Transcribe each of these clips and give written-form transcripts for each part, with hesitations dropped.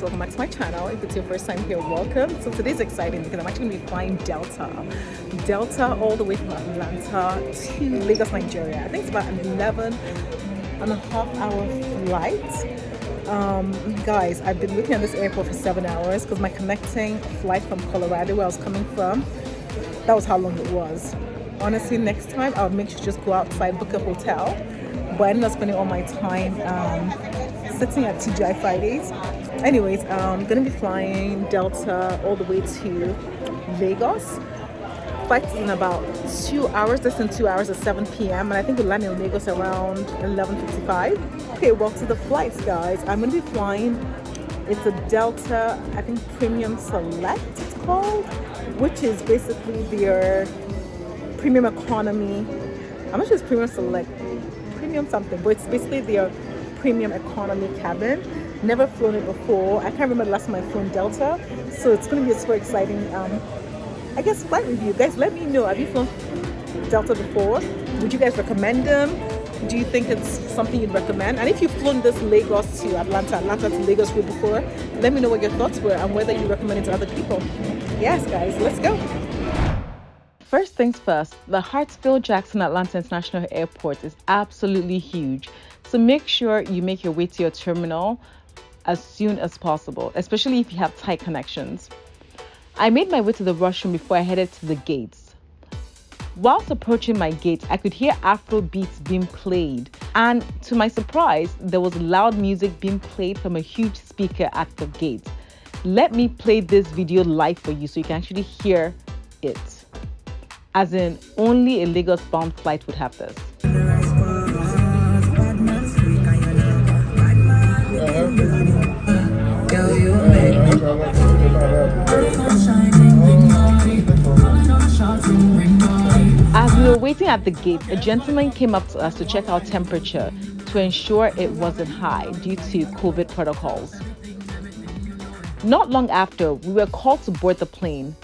guys, welcome back to my channel. If it's your first time here, welcome. So today's exciting because I'm actually going to be flying Delta all the way from Atlanta to Lagos, Nigeria. I think it's about an 11.5-hour flight. Guys, I've been waiting at this airport for 7 hours because my connecting flight from Colorado, where I was coming from, that was how long it was. Honestly, next time I'll make sure to just go outside, book a hotel, but I ended up spending all my time sitting at TGI Fridays. Anyways, I'm gonna be flying Delta all the way to Lagos. Flight's in about 2 hours, less than 2 hours at 7 p.m. and I think we'll land in Lagos around 11:55. Okay, well, to the flights, guys. I'm gonna be flying, it's a Delta, I think Premium Select it's called, which is basically their premium economy. I'm not sure it's Premium Select, Premium something, but it's basically their premium economy cabin. Never flown it before. I can't remember the last time I flown Delta, so it's going to be a super exciting I guess flight review. Guys, let me know, have you flown Delta before? Would you guys recommend them? Do you think it's something you'd recommend? And if you've flown this Lagos to Atlanta to Lagos route before, let me know what your thoughts were and whether you recommend it to other people. Yes, guys, let's go. First things first, the Hartsfield-Jackson Atlanta International Airport is absolutely huge. So make sure you make your way to your terminal as soon as possible, especially if you have tight connections. I made my way to the Washroom before I headed to the gates. Whilst approaching my gate, I could hear Afro beats being played, and to my surprise, there was loud music being played from a huge speaker at the gate. Let me play this video live for you so you can actually hear it. As in, only a Lagos-bound flight would have this. As we were waiting at the gate, a gentleman came up to us to check our temperature to ensure it wasn't high due to COVID protocols. Not long after, we were called to board the plane.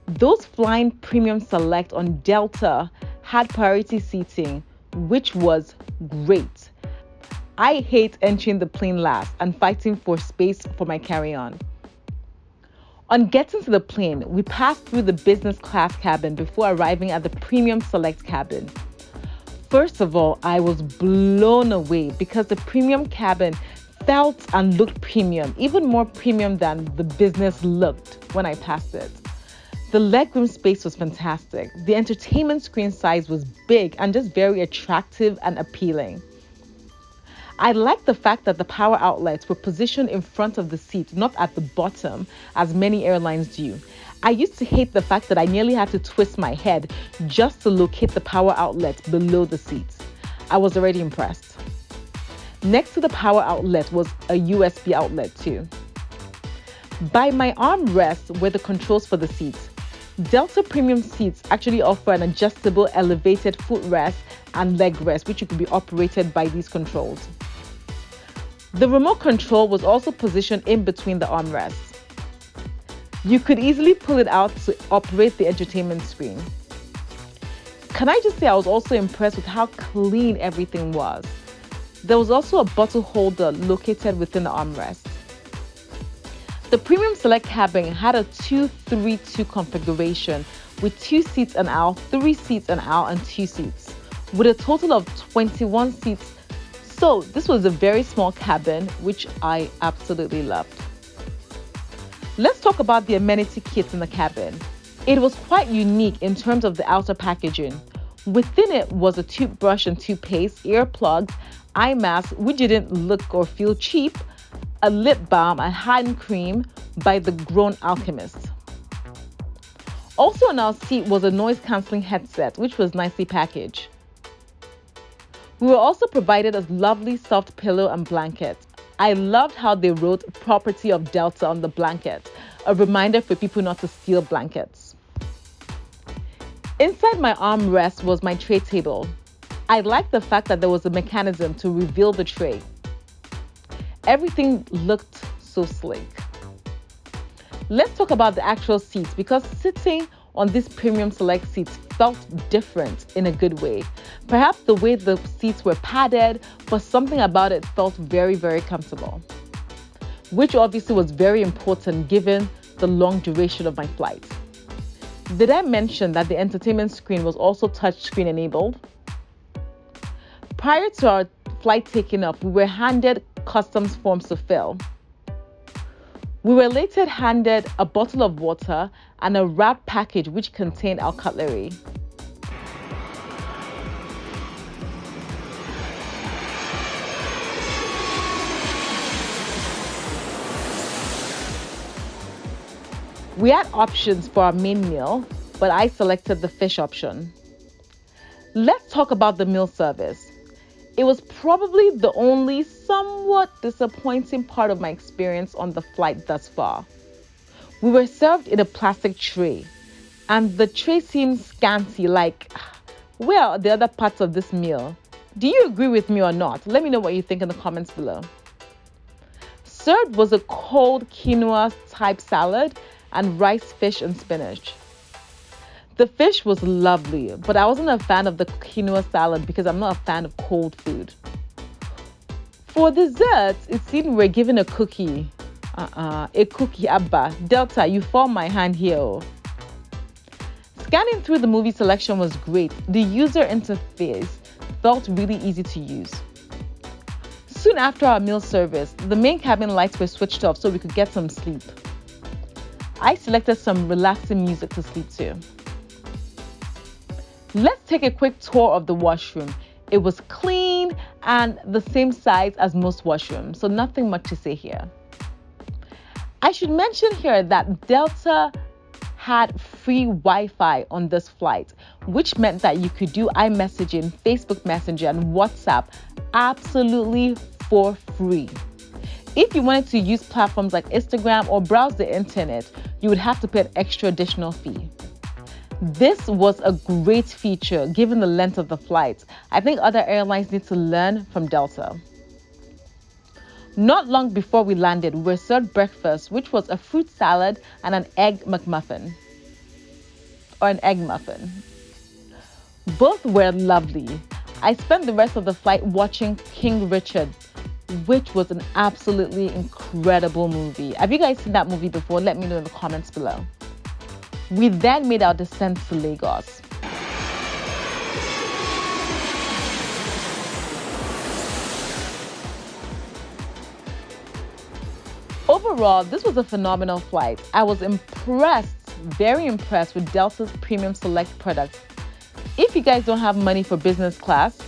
Those flying Premium Select on Delta had priority seating, which was great. I hate entering the plane last and fighting for space for my carry-on. On getting to the plane, we passed through the business class cabin before arriving at the Premium Select cabin. First of all, I was blown away because the premium cabin felt and looked premium, even more premium than the business looked when I passed it. The legroom space was fantastic. The entertainment screen size was big and just very attractive and appealing. I liked the fact that the power outlets were positioned in front of the seat, not at the bottom, as many airlines do. I used to hate the fact that I nearly had to twist my head just to locate the power outlet below the seats. I was already impressed. Next to the power outlet was a USB outlet too. By my armrest were the controls for the seats. Delta Premium seats actually offer an adjustable elevated footrest and leg rest, which could be operated by these controls. The remote control was also positioned in between the armrests. You could easily pull it out to operate the entertainment screen. Can I just say I was also impressed with how clean everything was. There was also a bottle holder located within the armrest. The Premium Select cabin had a 2-3-2 configuration with 2 seats an aisle, 3 seats an aisle, and 2 seats, with a total of 21 seats. So this was a very small cabin, which I absolutely loved. Let's talk about the amenity kits in the cabin. It was quite unique in terms of the outer packaging. Within it was a toothbrush and toothpaste, earplugs, eye mask, which didn't look or feel cheap, a lip balm, and hand cream by the Grown Alchemist. Also on our seat was a noise-cancelling headset, which was nicely packaged. We were also provided a lovely soft pillow and blanket. I loved how they wrote "Property of Delta" on the blanket, a reminder for people not to steal blankets. Inside my armrest was my tray table. I liked the fact that there was a mechanism to reveal the tray. Everything looked so sleek. Let's talk about the actual seats, because sitting on these Premium Select seats felt different in a good way. Perhaps the way the seats were padded, but something about it felt very, very comfortable. which obviously was very important given the long duration of my flight. Did I mention that the entertainment screen was also touchscreen enabled? Prior to our flight taking off, we were handed customs forms to fill. We were later handed a bottle of water and a wrapped package which contained our cutlery. We had options for our main meal, but I selected the fish option. Let's talk about the meal service. It was probably the only somewhat disappointing part of my experience on the flight thus far. We were served in a plastic tray, and the tray seemed scanty, like, where are the other parts of this meal? Do you agree with me or not? Let me know what you think in the comments below. Served was a cold quinoa type salad and rice, fish, and spinach. The fish was lovely, but I wasn't a fan of the quinoa salad because I'm not a fan of cold food. For dessert, it seemed we were given a cookie. A cookie, Abba. Delta, you formed my hand here. Scanning through the movie selection was great. The user interface felt really easy to use. Soon after our meal service, the main cabin lights were switched off so we could get some sleep. I selected some relaxing music to sleep to. Let's take a quick tour of the washroom. It was clean and the same size as most washrooms, so nothing much to say here. I should mention here that Delta had free Wi-Fi on this flight, which meant that you could do iMessaging, Facebook Messenger, and WhatsApp absolutely for free. If you wanted to use platforms like Instagram or browse the internet, you would have to pay an extra additional fee. This was a great feature given the length of the flight. I think other airlines need to learn from Delta. Not long before we landed, we were served breakfast, which was a fruit salad and an egg McMuffin. Or an egg muffin. Both were lovely. I spent the rest of the flight watching King Richard, which was an absolutely incredible movie. Have you guys seen that movie before? Let me know in the comments below. We then made our descent to Lagos. Overall, this was a phenomenal flight. I was impressed, very impressed with Delta's Premium Select products. If you guys don't have money for business class,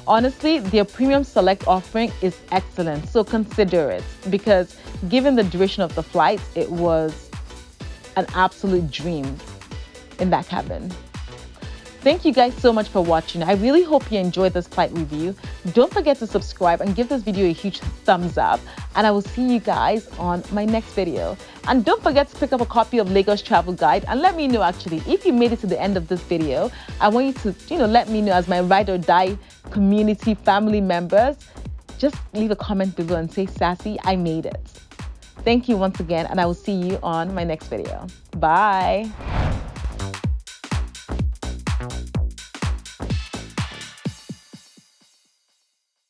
honestly, their Premium Select offering is excellent, so consider it because given the duration of the flight, it was an absolute dream in that cabin. Thank you guys so much for watching. I really hope you enjoyed this flight review. Don't forget to subscribe and give this video a huge thumbs up, and I will see you guys on my next video. And don't forget to pick up a copy of Lagos Travel Guide and let me know actually if you made it to the end of this video. I want you to let me know as my ride or die community family members. Just leave a comment below and say, Sassy, I made it. Thank you once again, and I will see you on my next video. Bye.